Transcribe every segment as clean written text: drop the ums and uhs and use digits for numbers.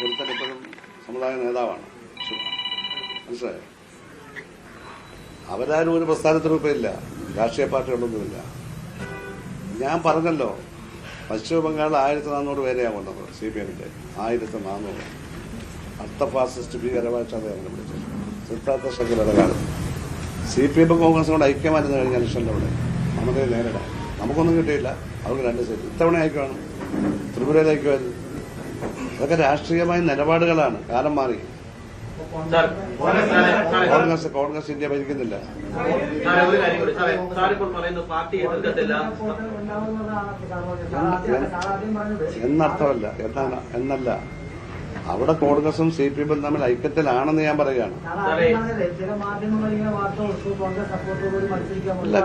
ഒരുത്തൻ ഇപ്പോഴും സമുദായ നേതാവാണ്. മനസ്സിലായോ? അവരാരും ഒരു പ്രസ്ഥാനത്തിനും ഇപ്പം ഇല്ല, രാഷ്ട്രീയ പാർട്ടികളൊന്നുമില്ല. ഞാൻ പറഞ്ഞല്ലോ, പശ്ചിമ ബംഗാളിൽ 1400 പേരെയാണ് കൊണ്ടത് CPM-ന്റെ. 1400 അടുത്ത ഫാസിസ്റ്റ് ഭീകരമായിട്ടാണ് അങ്ങനെ വിളിച്ചത്. സിദ്ധാർത്ഥ ശങ്കരുടെ കാലം CPM കോൺഗ്രസും കൂടെ ഐക്യമായിരുന്നു കഴിഞ്ഞ ഇലക്ഷനിൽ. അവിടെ മമതയെ നേരിടാൻ നമുക്കൊന്നും കിട്ടിയില്ല, അവർക്ക് 2 സീറ്റ്. ഇത്തവണ ഐക്യമാണ്, ത്രിപുരയിൽ ഐക്യമായിരുന്നു. അതൊക്കെ രാഷ്ട്രീയമായ നിലപാടുകളാണ്. കാലം മാറി. കോൺഗ്രസ് ഇന്ത്യ ഭരിക്കുന്നില്ല. എന്നർത്ഥമല്ല, എന്നല്ല. അവിടെ കോൺഗ്രസും CPM-ഉം തമ്മിൽ ഐക്യത്തിലാണെന്ന് ഞാൻ പറയുകയാണ്. അല്ല,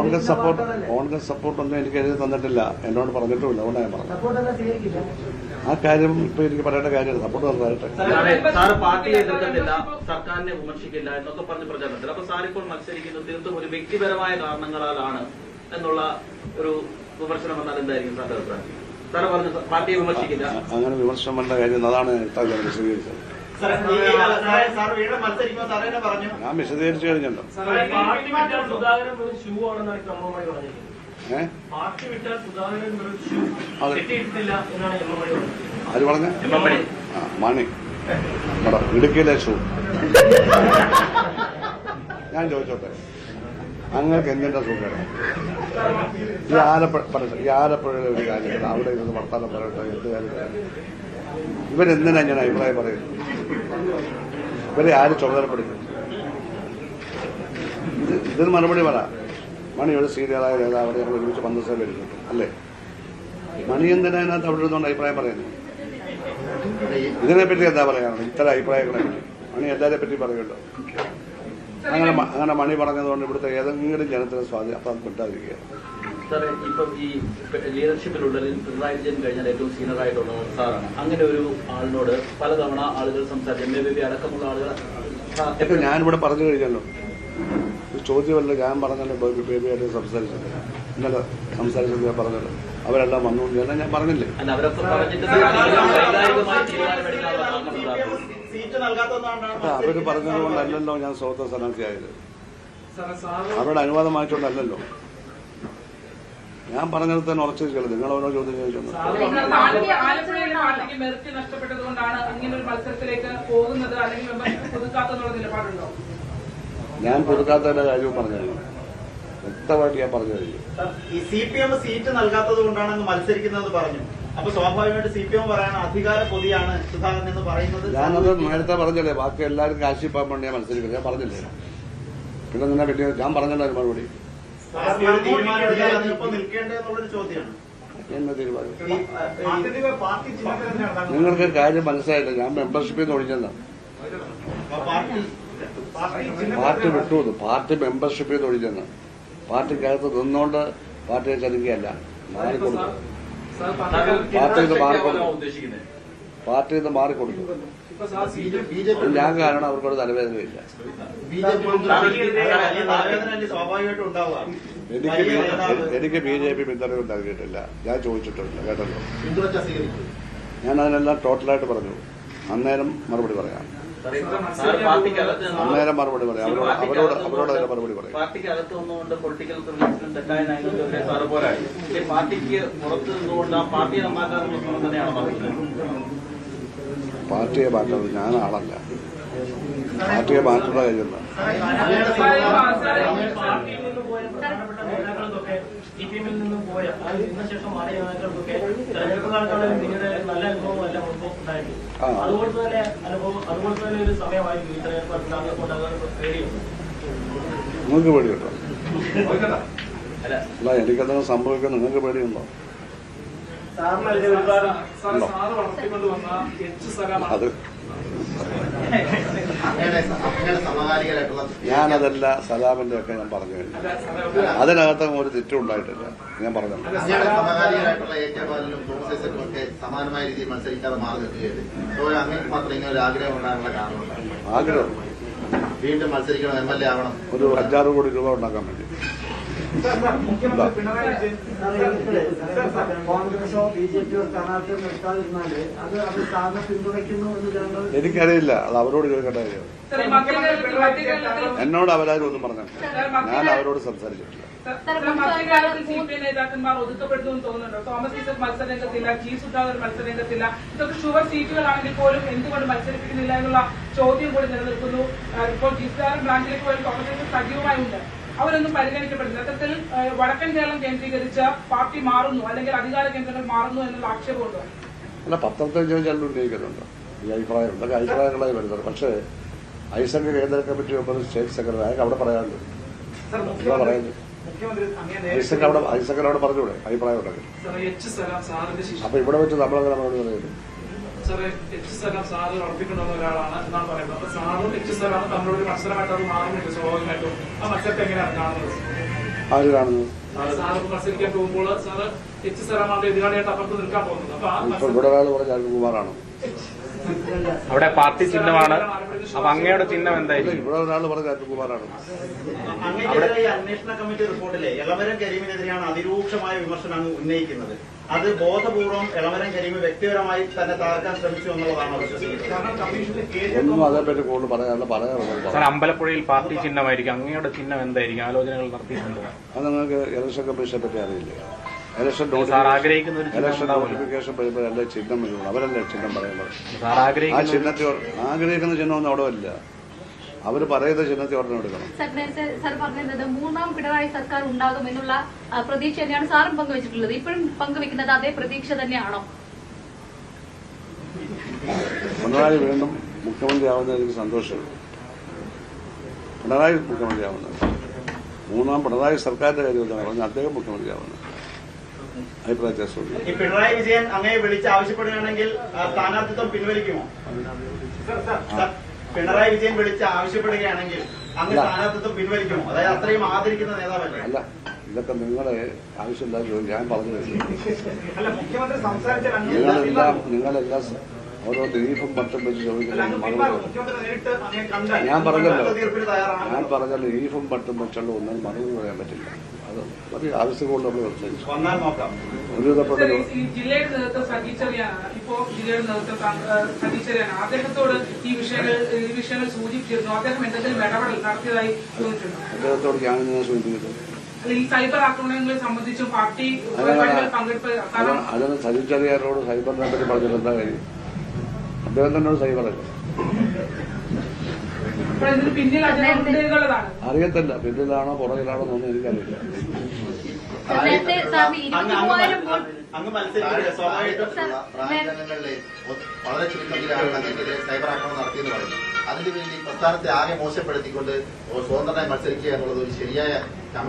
കോൺഗ്രസ് സപ്പോർട്ടൊന്നും എനിക്ക് എഴുതി തന്നിട്ടില്ല, എന്നോട് പറഞ്ഞിട്ടുമില്ല. അതുകൊണ്ടാണ് ഞാൻ പറഞ്ഞത്. ആ കാര്യം ഇപ്പൊ എനിക്ക് പറയേണ്ട കാര്യമാണ്. സപ്പോർട്ട് തന്നതായിട്ട് പാർട്ടിയെ എതിർക്കുന്നില്ല, സർക്കാരിനെ വിമർശിക്കില്ല എന്നൊക്കെ പറഞ്ഞ് പ്രചാരണത്തിൽ. അപ്പൊ സാർ ഇപ്പോൾ മത്സരിക്കുന്നത് തീർത്തും ഒരു വ്യക്തിപരമായ കാരണങ്ങളാലാണ് എന്നുള്ള ഒരു വിമർശനം വന്നാൽ എന്തായിരിക്കും സാറിന്റെ അഭിപ്രായം? സാറ് പറഞ്ഞു പാർട്ടിയെ വിമർശിക്കില്ല. അങ്ങനെ വിമർശനം വേണ്ട കാര്യം അതാണ് വിശദീകരിച്ചത്. ഞാൻ വിശദീകരിച്ചു കഴിഞ്ഞല്ലോ. ആര് പറഞ്ഞ? മണി ഇടുക്കിയിലെ ഷൂ. ഞാൻ ചോദിച്ചോട്ടെ, അങ്ങനെ എന്തിന്റെ സുഖം? ഈ ആലപ്പുഴയിലെ ഒരു കാര്യമില്ല, അവിടെ ഇരുന്ന് വർത്താനം പറയട്ടെ, എന്ത് കാര്യം? ഇവരെന്തിനാ ഞാൻ അഭിപ്രായം പറയുന്നു? ഇവരെ ആര് ചുമതലപ്പെടുത്തും? ഇതിന് മറുപടി പറ. മണി ഒരു സീനിയറായ നേതാവ്, ഞങ്ങൾ ഒരുമിച്ച് പന്തസഭ എടുത്തിട്ടു അല്ലേ? മണി എന്തിനാ അതിനകത്ത് അവിടെ ഇരുന്നുകൊണ്ട് അഭിപ്രായം പറയുന്നു? ഇതിനെപ്പറ്റി എന്താ പറയാനുള്ളത്? ഇത്തരം അഭിപ്രായങ്ങളെ പറ്റി മണി എല്ലാരെ പറ്റി പറയുമല്ലോ. അങ്ങനെ മണി പറഞ്ഞതുകൊണ്ട് ഇവിടുത്തെ ഏതെങ്കിലും ജനത്തിന് സ്വാധീനം അപ്പം കിട്ടാതിരിക്കുക. സാറേ, ഇപ്പം ഈ ലീഡർഷിപ്പിലുള്ളതിൽ പിണറായി വിജയൻ കഴിഞ്ഞാൽ ഏറ്റവും സീനിയറായിട്ടുള്ള സാറാണ്. അങ്ങനെ ഒരു ആളിനോട് പലതവണ ആളുകൾ സംസാരിച്ചു, MABB അടക്കമുള്ള ആളുകൾ. ഞാനിവിടെ പറഞ്ഞു കഴിഞ്ഞല്ലോ, ചോദ്യമല്ല. ഞാൻ പറഞ്ഞല്ലോ ബേബിയായിട്ട് സംസാരിച്ചത്, ഇന്നലെ സംസാരിച്ചത് ഞാൻ പറഞ്ഞല്ലോ. അവരെല്ലാം വന്നു ഞാൻ പറഞ്ഞില്ലേ? അവര് പറഞ്ഞതുകൊണ്ടല്ലോ ഞാൻ സ്വതന്ത്ര സ്ഥാനാർത്ഥിയായത്. അവരുടെ അനുവാദം വാങ്ങിച്ചുകൊണ്ടല്ലോ. ഞാൻ പറഞ്ഞത് തന്നെ ഉറച്ചിരിക്കല്ലോ. നിങ്ങൾ ഓരോ ചോദ്യം ചോദിച്ചു. ഞാൻ പുതുക്കാത്തതിന്റെ കാര്യവും പറഞ്ഞു കഴിഞ്ഞു, വ്യക്തമായിട്ട് ഞാൻ പറഞ്ഞു കഴിഞ്ഞു. ഈ CPM സീറ്റ് നൽകാത്തത് കൊണ്ടാണ് മത്സരിക്കുന്നത് പറഞ്ഞു. അപ്പൊ സ്വാഭാവികമായിട്ട് CPM പറയാണ് അധികാര പൊതിയാണ് സുധാകരൻ എന്ന് പറയുന്നത്. ഞാനത് നേരത്തെ പറഞ്ഞില്ലേ, ബാക്കി എല്ലാവരും കാശിപ്പാൻ വേണ്ടി ഞാൻ മത്സരിക്കുന്നത് ഞാൻ പറഞ്ഞില്ലേ? പിന്നെ നിന്നെ പറ്റി ഞാൻ പറഞ്ഞല്ലോ ഒരു മറുപടി. എന്നെ തീരുമാനം നിങ്ങൾക്ക് കാര്യം മനസ്സിലായില്ല. ഞാൻ മെമ്പർഷിപ്പിൽ നിന്ന് ഒഴിഞ്ഞെന്നാണ്. പാർട്ടി വിട്ടു, പാർട്ടി മെമ്പർഷിപ്പിൽ നിന്ന് ഒഴിഞ്ഞെന്ന്. പാർട്ടിക്കകത്ത് നിന്നുകൊണ്ട് പാർട്ടിയെ ചതിക്കുകയല്ല, മാറിക്കൊടുത്തു. പാർട്ടിയിൽ നിന്ന് മാറിക്കൊടുത്തു. ഞാൻ കാരണം അവർക്കൊരു തലവേദനയില്ല. എനിക്ക് BJP പിന്തുണയും നൽകിയിട്ടില്ല, ഞാൻ ചോദിച്ചിട്ടില്ല, കേട്ടല്ലോ. ഞാൻ അതിനെല്ലാം ടോട്ടലായിട്ട് പറഞ്ഞു. അന്നേരം മറുപടി പറയാം. അന്നേരം മറുപടി പറയാം. അവരോട് തന്നെ മറുപടി പറയാം. പാർട്ടിക്കകത്ത് നിന്നുകൊണ്ട് പൊളിറ്റിക്കൽ തെറ്റായ നയങ്ങൾക്കെതിരെ സാറ് പോരാടി. പാർട്ടിക്ക് പുറത്ത് നിന്നുകൊണ്ട് ആ പാർട്ടിയെ നന്നാക്കാനുള്ള ശ്രമം തന്നെയാണ് പാർട്ടിയെ മാറ്റുന്നത് ഞാൻ ആളല്ല. പാർട്ടിയെ മാറ്റുന്ന കാര്യമല്ല. CPM-ൽ നിന്നും പോയ ഇതിനുശേഷം മാറിയ നേതാക്കൾക്കൊക്കെ തെരഞ്ഞെടുപ്പ് കാലത്താണ് പിന്നീട് നല്ല അനുഭവമല്ല ഉണ്ടായിട്ടുണ്ട്. അതുകൊണ്ട് തന്നെ ഒരു സമയമായിരിക്കും ഈ തെരഞ്ഞെടുപ്പ് ഉണ്ടാകാൻ പേടിയുണ്ട്. നിങ്ങൾക്ക് പേടിയുണ്ടോ? അല്ല, എനിക്കതൊന്നും സംഭവിക്കാൻ നിങ്ങൾക്ക് പേടിയുണ്ടോ? അത് ഞാനതല്ല, സലാമിന്റെ ഒക്കെ ഞാൻ പറഞ്ഞു കഴിഞ്ഞു. അതിനകത്ത് ഒരു തെറ്റും ഉണ്ടായിട്ടില്ല, ഞാൻ പറഞ്ഞു. ആഗ്രഹം വീണ്ടും മത്സരിക്കണം, MLA ആവണം, ഒരു 5-6 കോടി രൂപ ഉണ്ടാക്കാൻ വേണ്ടി. മുഖ്യമന്ത്രി പിണറായി വിജയൻ കോൺഗ്രസോ ബിജെപിയോ സ്ഥാനാർത്ഥിയോ നിർത്താതിരുന്നാല് അത് സാറിനെ പിന്തുണയ്ക്കുന്നു എന്ന് ജനങ്ങൾ എനിക്കറിയില്ല, അത് അവരോട് ചോദിക്കേണ്ട കാര്യം. എന്നോട് അവരാരും ഒന്നും പറഞ്ഞിട്ടില്ല, ഞാൻ അവരോട് സംസാരിച്ചിട്ടില്ല. മധ്യകാലത്തിൽ CPI നേതാക്കന്മാർ ഒതുക്കപ്പെടുന്നു എന്ന് തോന്നുന്നുണ്ടോ? തോമസ് ഐസക് മത്സരരംഗത്തില്ല, ജി സുധാകർ മത്സരരംഗത്തില്ല. ഇതൊക്കെ ഷുവർ സീറ്റുകളാണെങ്കിൽ പോലും എന്തുകൊണ്ട് മത്സരിപ്പിക്കുന്നില്ല എന്നുള്ള ചോദ്യം കൂടി നിലനിൽക്കുന്നു. ഇപ്പോൾ ജി സുധാകർ ബ്രാഞ്ചിലേക്ക് പോയി തോമസ് ഐസക് സജീവമായുണ്ട്, അവരൊന്നും പരിഗണിക്കപ്പെടുന്നില്ല. അത്തരത്തിൽ വടക്കൻ കേരളം കേന്ദ്രീകരിച്ച പാർട്ടി മാറുന്നു, അല്ലെങ്കിൽ അധികാര കേന്ദ്രങ്ങൾ മാറുന്നു എന്നുള്ള ആക്ഷേപമുണ്ടോ? അല്ല, പത്രത്തിൽ ചോദിച്ചാലും ഉന്നയിക്കുന്നുണ്ട് ഈ അഭിപ്രായം. ഇതൊക്കെ അഭിപ്രായങ്ങളായി വരുന്നത്. പക്ഷേ ഐസക് കേന്ദ്ര കമ്മിറ്റി മെമ്പർ, സ്റ്റേറ്റ് സെക്രട്ടറി, അയാൾക്ക് അവിടെ പറയാനുണ്ട്. എന്താ പറയുന്നത്? ഐസക്കനോട് പറഞ്ഞൂടെ അഭിപ്രായം ഉണ്ടെങ്കിൽ? അപ്പൊ ഇവിടെ വെച്ച് നമ്മളങ്ങനെ മറുപടി പറയുന്നത് സാറ് ഉറപ്പിക്കൊണ്ടുവന്ന ഒരാളാണ് എന്നാണ് പറയുന്നത്. അപ്പൊ സാറും സാറും തമ്മിലൊരു മത്സരമായിട്ട് അത് മാറുന്നുണ്ട് സ്വാഭാവികമായിട്ടും. ആ മത്സരത്തെ എങ്ങനെയാണ് കാണുന്നത്? ആര് കാണുന്നു? സാറ് മത്സരിക്കാൻ പോകുമ്പോൾ സാറ് സാറാണ് എതിരാളിയായിട്ട് അപ്പുറത്ത് നിൽക്കാൻ പോകുന്നത്. ഇപ്പൊ ഇവിടെ ഒരാൾ പറഞ്ഞ അരുൺകുമാറാണ്. അവിടെ പാർട്ടി ചിഹ്നമാണ്. അപ്പൊ അങ്ങയുടെ ചിഹ്നം എന്തായാലും ഇവിടെ ഒരാൾ പറഞ്ഞ അരുൺകുമാറാണ്. അങ്ങനെയുള്ള ഈ അന്വേഷണ കമ്മിറ്റി റിപ്പോർട്ടിലെ എളമരം കരീമിനെതിരെയാണ് അതിരൂക്ഷമായ വിമർശനം അങ്ങ് ഉന്നയിക്കുന്നത്. അത് ബോധപൂർവം എളമരം കരീം വ്യക്തിപരമായി തന്നെ തകർക്കാൻ ശ്രമിച്ചു എന്നുള്ളതാണ് വിശ്വസിക്കുന്നത്. ഒന്നും അതേപ്പറ്റി കൂടുതൽ പറയാനുള്ള സാർ, അമ്പലപ്പുഴയിൽ പാർട്ടി ചിഹ്നമായിരിക്കും. അങ്ങയുടെ ചിഹ്നം എന്തായിരിക്കും? ആലോചനകൾ നടത്തിയിട്ടുണ്ട്. അത് നിങ്ങൾക്ക് ഇലക്ഷൻ കമ്മീഷനെ പറ്റി അറിയില്ല. ഇലക്ഷൻ ആഗ്രഹിക്കുന്ന ഒരു ഇലക്ഷൻ നോട്ടിഫിക്കേഷൻ വരുമ്പോഴല്ലേ ചിഹ്നം വരുള്ളൂ. അവരല്ലേ ചിഹ്നം പറയുന്നത്. സാർ ആ ആഗ്രഹിക്കുന്ന ചിഹ്നത്തിൽ ആഗ്രഹിക്കുന്ന ചിഹ്നമൊന്നും അവിടെ ഇല്ല. അവര് പറയുന്ന ചിഹ്നത്തിൽ ഒരെണ്ണം എടുക്കണം. സാർ പറഞ്ഞത് മൂന്നാം പിണറായി സർക്കാർ ഉണ്ടാകും എന്നുള്ള പ്രതീക്ഷ തന്നെയാണ് സാറും പങ്കുവച്ചിട്ടുള്ളത്. ഇപ്പോഴും പങ്കുവെക്കുന്നത് അതേ പ്രതീക്ഷ തന്നെയാണോ? പിണറായി വീണ്ടും മുഖ്യമന്ത്രിയാവുന്നതിൽ എനിക്ക് സന്തോഷമുണ്ട്. പിണറായി മുഖ്യമന്ത്രിയാവുന്നത്, മൂന്നാം പിണറായി സർക്കാരിന്റെ കാര്യമെന്നാണ് പറഞ്ഞാൽ അദ്ദേഹം മുഖ്യമന്ത്രിയാവുന്നത്. അഭിപ്രായ വ്യത്യാസമുണ്ട്. ഈ പിണറായി വിജയൻ അങ്ങയെ വിളിച്ച് ആവശ്യപ്പെടുകയാണെങ്കിൽ സ്ഥാനാർത്ഥിത്വം പിൻവലിക്കുമോ? പിണറായി വിജയൻ വിളിച്ച് ആവശ്യപ്പെടുകയാണെങ്കിൽ അങ്ങ് സ്ഥാനാർത്ഥിത്വം പിൻവലിക്കുമോ? അതായത് അത്രയും ആദരിക്കുന്ന നേതാവല്ലേ? അല്ല, ഇതൊക്കെ നിങ്ങളെ ആവശ്യമില്ലാതെ ചോദിക്കും. ഞാൻ പറഞ്ഞു അല്ല, മുഖ്യമന്ത്രി സംസാരിച്ച നിങ്ങളെല്ലാം ഓരോ ദ്വീപും പട്ടും വെച്ച് ചോദിക്കുന്ന ഞാൻ പറഞ്ഞല്ലോ ഈഫും പട്ടും വെച്ചുള്ള ഒന്നും മറുപടി പറയാൻ പറ്റില്ല. അത് മതി, ആവശ്യമുള്ള നമ്മൾ ജില്ലയുടെ നേതൃത്വം സജീച്ചറിയാനാണ്. ഇപ്പോ ജില്ലയുടെ നേതൃത്വം സജീച്ചറിയാണ്. അദ്ദേഹത്തോട് ഈ വിഷയങ്ങൾ സൂചിപ്പിച്ചിരുന്നു. അദ്ദേഹം എന്തെങ്കിലും ഇടപെടൽ നടത്തിയതായി തോന്നിയിട്ടുണ്ട്? അദ്ദേഹത്തോട് ഞാൻ സൂചിപ്പിക്കുന്നത് ഈ സൈബർ ആക്രമണങ്ങളെ സംബന്ധിച്ചും പാർട്ടി പങ്കെടുപ്പ് അതിന് സജീച്ചറിയാനോട് സൈബറിനെ പറ്റി പറഞ്ഞിട്ട് എന്താ കാര്യം? അദ്ദേഹം തന്നോട് സൈബറല്ലേ? അറിയത്തില്ല, പിന്നിലാണോ പുറകിലാണോ എന്നൊന്നും എനിക്കറിയില്ല. വളരെ ചുരുക്കത്തിലാണ് തങ്ങൾക്കെതിരെ സൈബർ ആക്രമണം നടത്തിയെന്ന് പറയുന്നത്. അതിനുവേണ്ടി പ്രസ്ഥാനത്തെ ആകെ മോശപ്പെടുത്തിക്കൊണ്ട് സ്വതന്ത്രമായി മത്സരിക്കുക എന്നുള്ളത് ഒരു ശരിയായ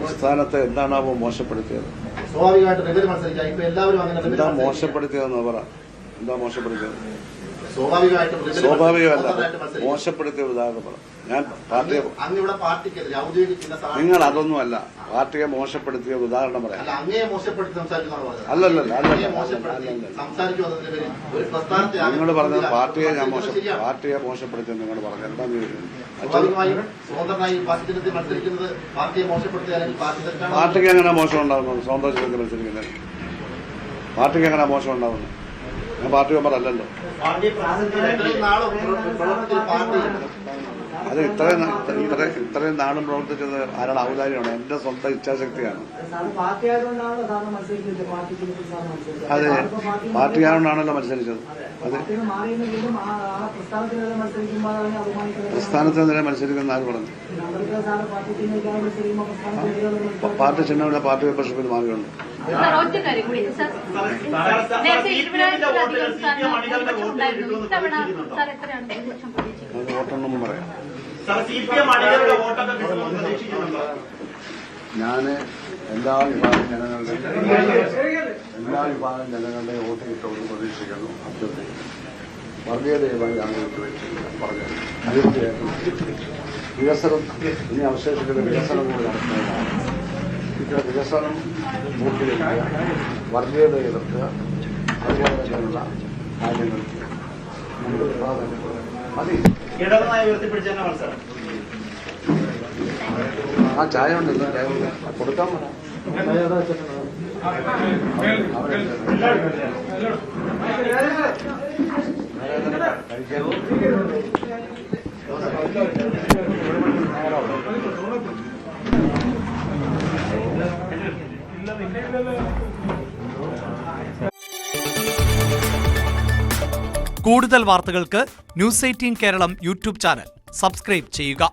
പ്രസ്ഥാനത്തെ എന്താണാവോ മോശപ്പെടുത്തിയത്? സ്വാഭാവികമായിട്ട് റിബൽ മത്സരിക്കുക. ഇപ്പൊ എല്ലാവരും അങ്ങനെ എന്താ മോശപ്പെടുത്തിയതെന്ന് പറ. എന്താ മോശപ്പെടുത്തിയത്? സ്വാഭാവികമല്ല, മോശപ്പെടുത്തിയ ഉദാഹരണം പറ. ഞാൻ പാർട്ടിയെ അങ്ങയുടെ പാർട്ടിക്കെതിരെ ഔദ്യോഗിക ചിഹ്ന നിങ്ങൾ അതൊന്നുമല്ല, പാർട്ടിയെ മോശപ്പെടുത്തിയ ഉദാഹരണം പറയാം. അങ്ങയെ മോശപ്പെടുത്തി സംസാരിക്കുന്നതാണ്. അല്ലല്ല സംസാരിക്കുന്നതിന് ഒരു പ്രസ്ഥാനത്തെ നിങ്ങൾ പറഞ്ഞത് പാർട്ടിയെ മോശപ്പെടുത്തി നിങ്ങൾ പറഞ്ഞു. എന്താന്ന് സ്വാഭാവികമായും സ്വതന്ത്രമായി പാർട്ടി ചിഹ്നത്തിൽ മത്സരിക്കുന്നത് പാർട്ടിയെ മോശപ്പെടുത്തിയ പാർട്ടിക്ക് എങ്ങനെ മോശം ഉണ്ടാകുന്നത്? സ്വന്തം ചിഹ്നത്തിൽ മത്സരിക്കുന്നത് പാർട്ടിക്ക് എങ്ങനെ മോശം ഉണ്ടാകുന്നു? ഞാൻ പാർട്ടി മെമ്പർ അല്ലല്ലോ. അത് ഇത്രയും നാളും പ്രവർത്തിച്ചത് ആരാണ്? ഔദാര്യമാണ്. എന്റെ സ്വന്തം ഇച്ഛാശക്തിയാണ്. അതെ, പാർട്ടിയായോണ്ടാണല്ലോ മത്സരിച്ചത്. അതെ, പ്രസ്ഥാനത്തിനെതിരെ മത്സരിക്കുന്ന ആര് പറഞ്ഞു? പാർട്ടി ചിഹ്നമില്ല, പാർട്ടി മെമ്പർഷിപ്പിൽ മാറിയുണ്ട്. ഒറ്റ കാര്യം കൂടി നേരത്തെ വോട്ടെണ്ണം പറയാം. ഞാൻ എല്ലാ വിഭാഗം ജനങ്ങളുടെ വോട്ട് കിട്ടുമെന്ന് പ്രതീക്ഷിക്കുന്നു, അഭ്യർത്ഥിക്കുന്നു. വർഗീയതയുമായി ഞാൻ പറഞ്ഞത് വികസനം ഇനി അവശേഷിക്കുന്ന വികസനം കൂടി നടത്തുന്നതാണ്. ഇത്തരം വികസനം പൂർത്തീകരിക്കുക, വർഗീയത എതിർക്കുക, അതുപോലെ തന്നെയുള്ള കാര്യങ്ങൾക്ക് മതി. ഇടതുമായി ഉയർത്തിപ്പിടിച്ച മത്സരം ആ ചായ ഉണ്ടല്ലോ, ചായ ഉണ്ട്. കൊടുക്കാൻ പറ. കൂടുതൽ വാർത്തകൾക്ക് ന്യൂസ് 18 കേരളം യൂട്യൂബ് ചാനൽ സബ്സ്ക്രൈബ് ചെയ്യുക.